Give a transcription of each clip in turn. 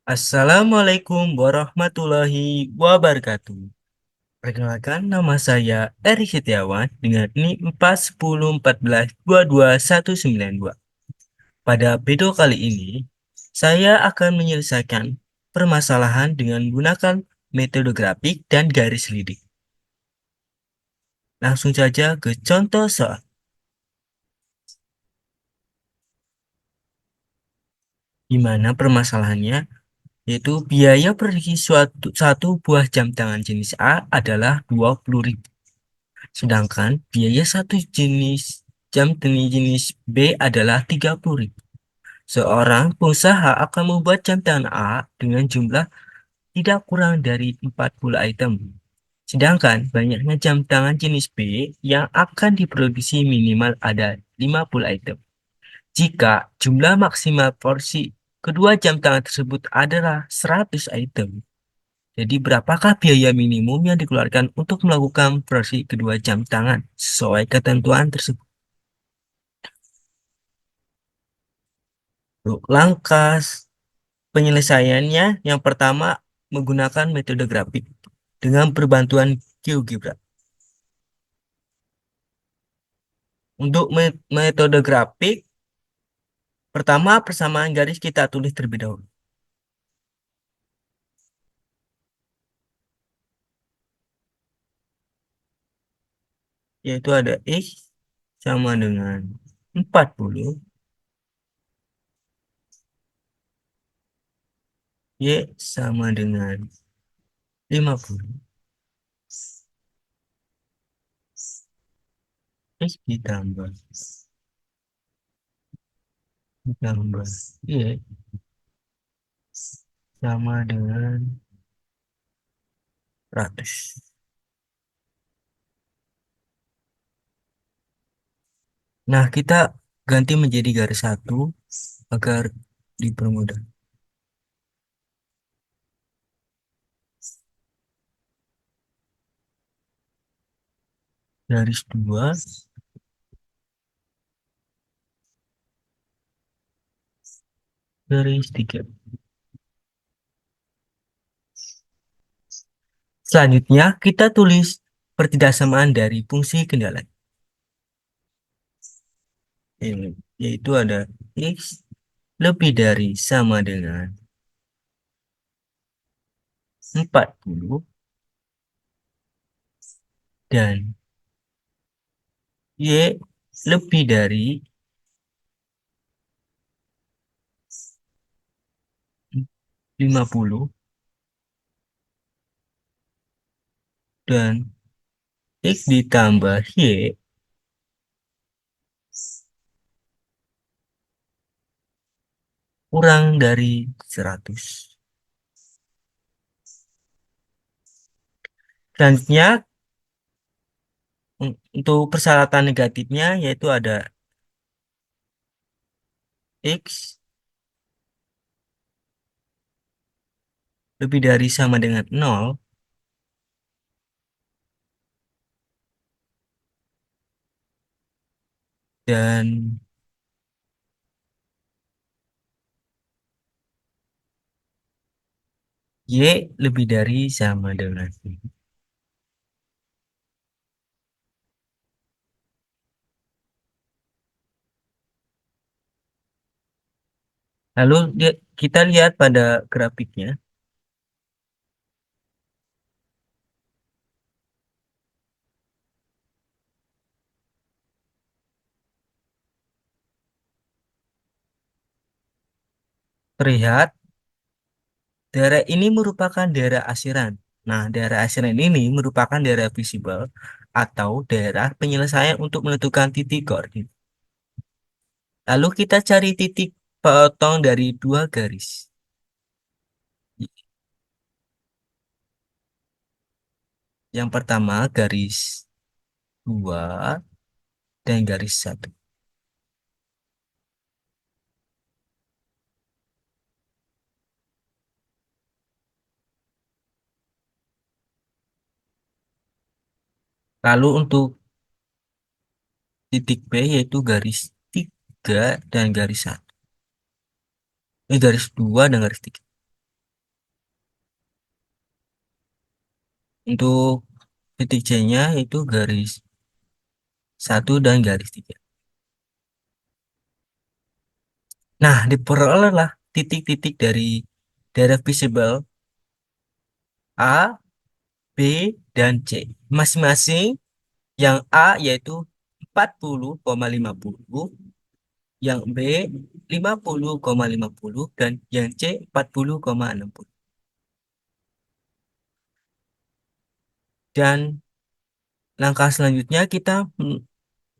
Assalamualaikum warahmatullahi wabarakatuh. Perkenalkan nama saya Eri Setiawan dengan NIM 41014229192. Pada video kali ini, saya akan menyelesaikan permasalahan dengan menggunakan metode grafik dan garis lidik. Langsung saja ke contoh soal. Di mana permasalahannya yaitu biaya pergi satu buah jam tangan jenis A adalah 20.000. Sedangkan biaya satu jenis jam tangan jenis B adalah 30.000. Seorang pengusaha akan membuat jam tangan A dengan jumlah tidak kurang dari 40 item. Sedangkan banyaknya jam tangan jenis B yang akan diproduksi minimal ada 50 item. Jika jumlah maksimal porsi kedua jam tangan tersebut adalah 100 item, jadi berapakah biaya minimum yang dikeluarkan untuk melakukan produksi kedua jam tangan sesuai ketentuan tersebut? Untuk langkah penyelesaiannya, yang pertama menggunakan metode grafik dengan berbantuan GeoGebra. Untuk metode grafik, pertama persamaan garis kita tulis terlebih dahulu, yaitu ada X sama dengan 40, Y sama dengan 50, X ditambah Y sama dengan 100. Nah, kita ganti menjadi garis satu agar dipermudah. Garis dua, garis tiga. Selanjutnya, kita tulis pertidaksamaan dari fungsi kendali. Yaitu ada X lebih dari sama dengan 40 dan Y lebih dari 50 dan X ditambah Y kurang dari 100. Selanjutnya, untuk persyaratan negatifnya yaitu ada X lebih dari sama dengan 0 dan Y lebih dari sama dengan ini. Lalu kita lihat pada grafiknya. Terlihat daerah ini merupakan daerah asiran. Nah, daerah asiran ini merupakan daerah visible atau daerah penyelesaian untuk menentukan titik koordinat. Lalu kita cari titik potong dari dua garis. Yang pertama garis 2 dan garis satu. Lalu untuk titik B yaitu garis 3 dan garis 1. Garis 2 dan garis 3. Untuk titik C-nya itu garis satu dan garis tiga. Nah, diperolehlah titik-titik dari daerah visible A, B, dan C. Masing-masing yang A yaitu 40,50, yang B 50,50, dan yang C 40,60. Dan langkah selanjutnya kita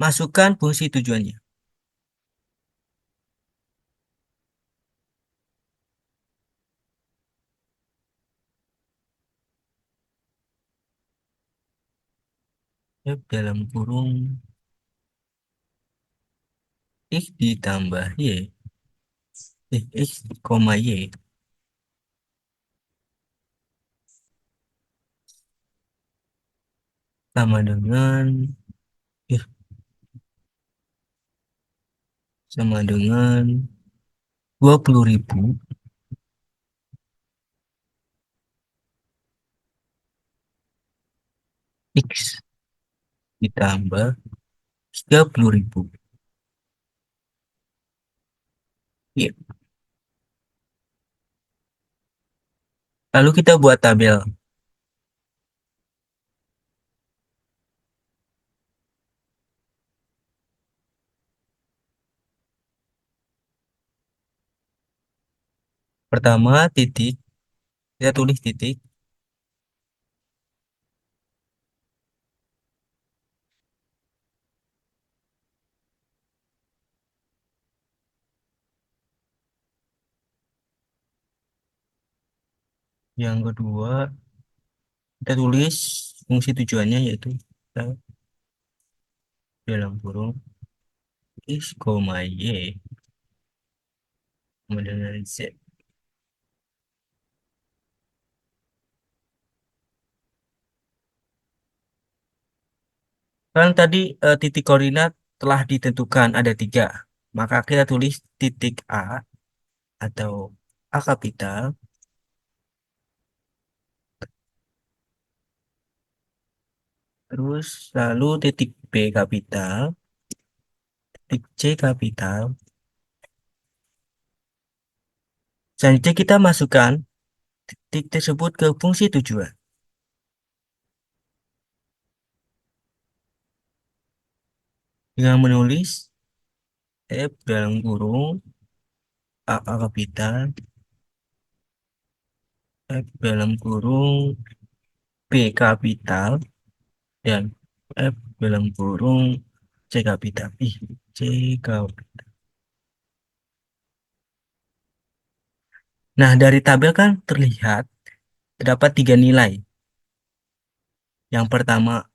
masukkan fungsi tujuannya. Ya, dalam kurung X ditambah Y. X, koma Y sama dengan eh, sama dengan 20.000 X ditambah 30.000. Ya. Lalu kita buat tabel. Pertama titik, kita tulis titik. Yang kedua, kita tulis fungsi tujuannya yaitu kita dalam kurung X, Y sama dengan Z. Kan tadi titik koordinat telah ditentukan ada tiga. Maka kita tulis titik A atau A kapital. Terus lalu titik B kapital, titik C kapital. Selanjutnya kita masukkan titik tersebut ke fungsi tujuan dengan menulis F dalam kurung A kapital, F dalam kurung B kapital, dan F dalam kurung C kapital. C kapital. Nah, dari tabel kan terlihat terdapat tiga nilai. Yang pertama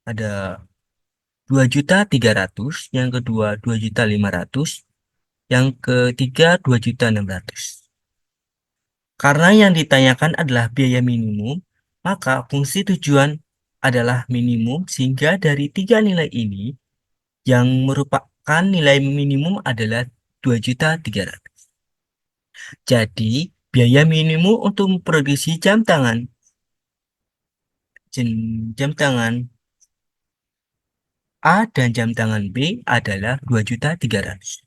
ada 2.300.000, yang kedua 2.500.000, yang ketiga 2.600.000. Karena yang ditanyakan adalah biaya minimum, maka fungsi tujuan adalah minimum sehingga dari tiga nilai ini yang merupakan nilai minimum adalah 2.300.000. Jadi, biaya minimum untuk memproduksi jam tangan A dan jam tangan B adalah 2.300.000.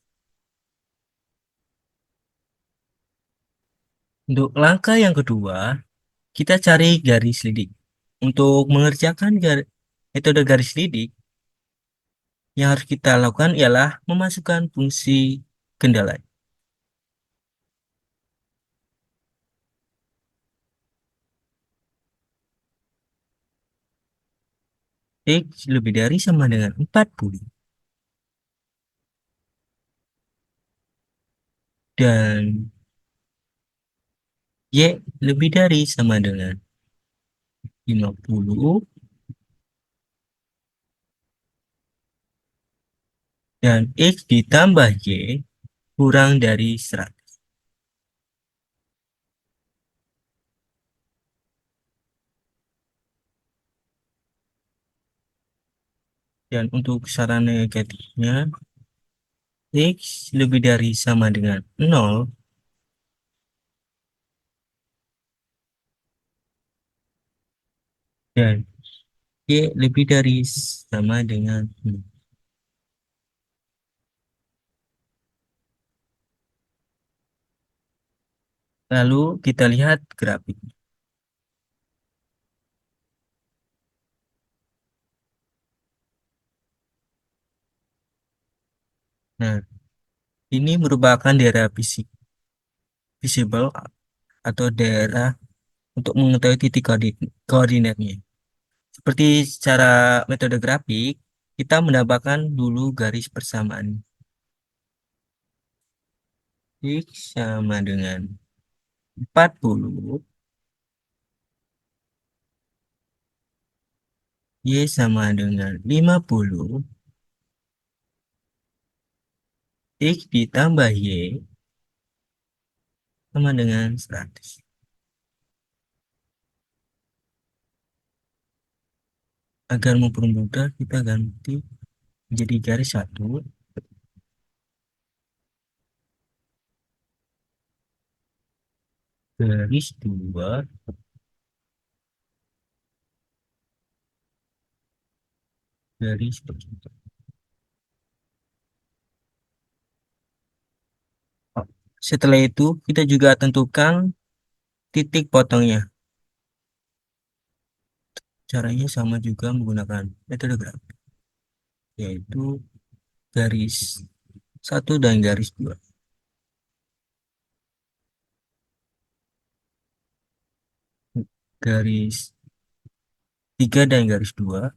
Untuk langkah yang kedua, kita cari garis lidik. Untuk mengerjakan metode garis lidik, yang harus kita lakukan ialah memasukkan fungsi kendala. X lebih dari sama dengan 40. Dan Y lebih dari sama dengan 50. Dan X ditambah Y kurang dari 100. Dan untuk saran negatifnya, X lebih dari sama dengan 0. dan Y lebih dari sama dengan I. Lalu kita lihat grafik. Nah, ini merupakan daerah visible atau daerah untuk mengetahui titik koordinatnya. Seperti secara metode grafik, kita mendapatkan dulu garis persamaan. X sama dengan 40, Y sama dengan 50, X ditambah Y sama dengan 100. Agar mempermudah, kita ganti menjadi garis satu, garis dua, garis tiga. Setelah itu, kita juga tentukan titik potongnya. Caranya sama juga menggunakan metode grafik, yaitu garis satu dan garis dua. Garis tiga dan garis dua.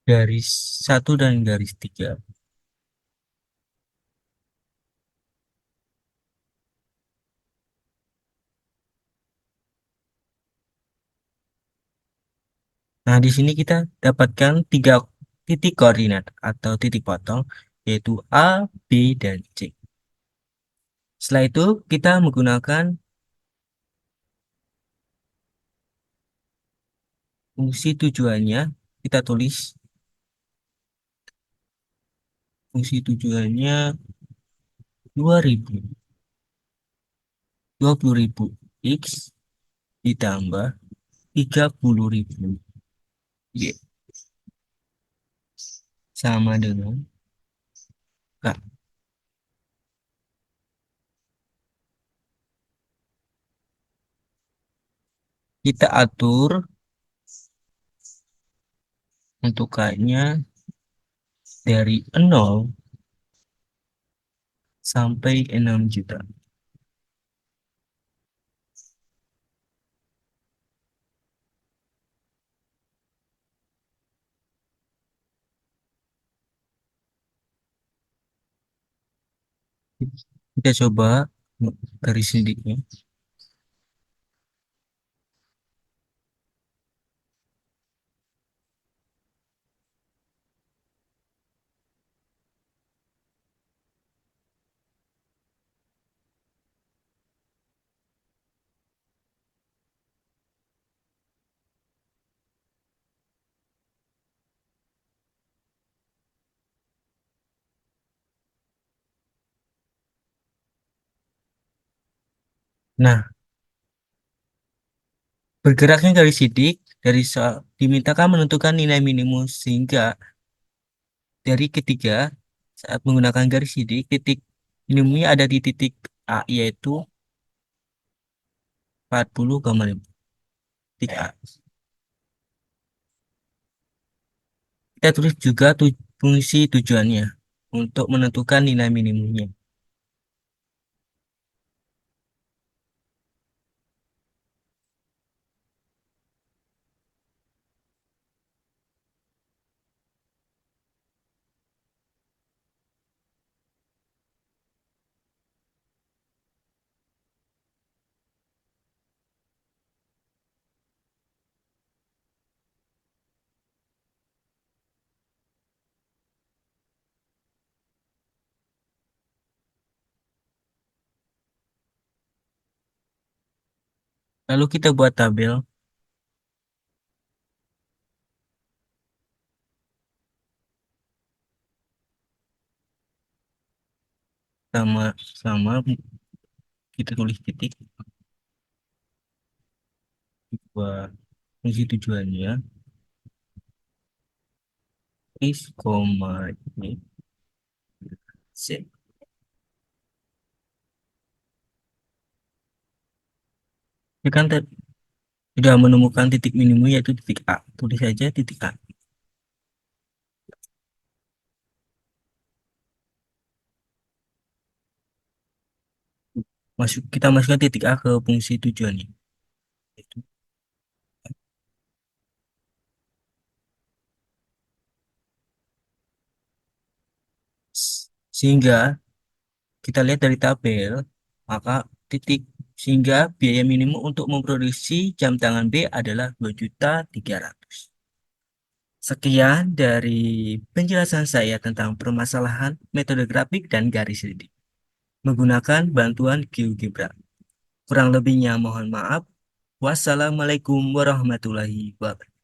Garis satu dan garis tiga. Nah, di sini kita dapatkan tiga titik koordinat atau titik potong, yaitu A, B, dan C. Setelah itu, kita menggunakan fungsi tujuannya. Kita tulis fungsi tujuannya 20.000 X ditambah 30.000 Y sama dengan K. Kita atur untukannya dari 0 sampai 6 juta. Kita coba garis sedikitnya. Nah, bergeraknya garis sidik dari dimintakan menentukan nilai minimum, sehingga dari ketiga saat menggunakan garis sidik, titik minimumnya ada di titik A, yaitu 40,5 titik A. Kita tulis juga fungsi tujuannya untuk menentukan nilai minimumnya. Lalu kita buat tabel sama sama kita tulis titik buat fungsi tujuannya is koma ini C. Ya kan sudah menemukan titik minimum yaitu titik A. Tulis saja titik A. Kita masukkan titik A ke fungsi tujuannya. Itu. Sehingga kita lihat dari tabel, maka titik sehingga biaya minimum untuk memproduksi jam tangan B adalah 2.300.000. Sekian dari penjelasan saya tentang permasalahan metode grafik dan garis ready menggunakan bantuan GeoGebra. Kurang lebihnya mohon maaf. Wassalamualaikum warahmatullahi wabarakatuh.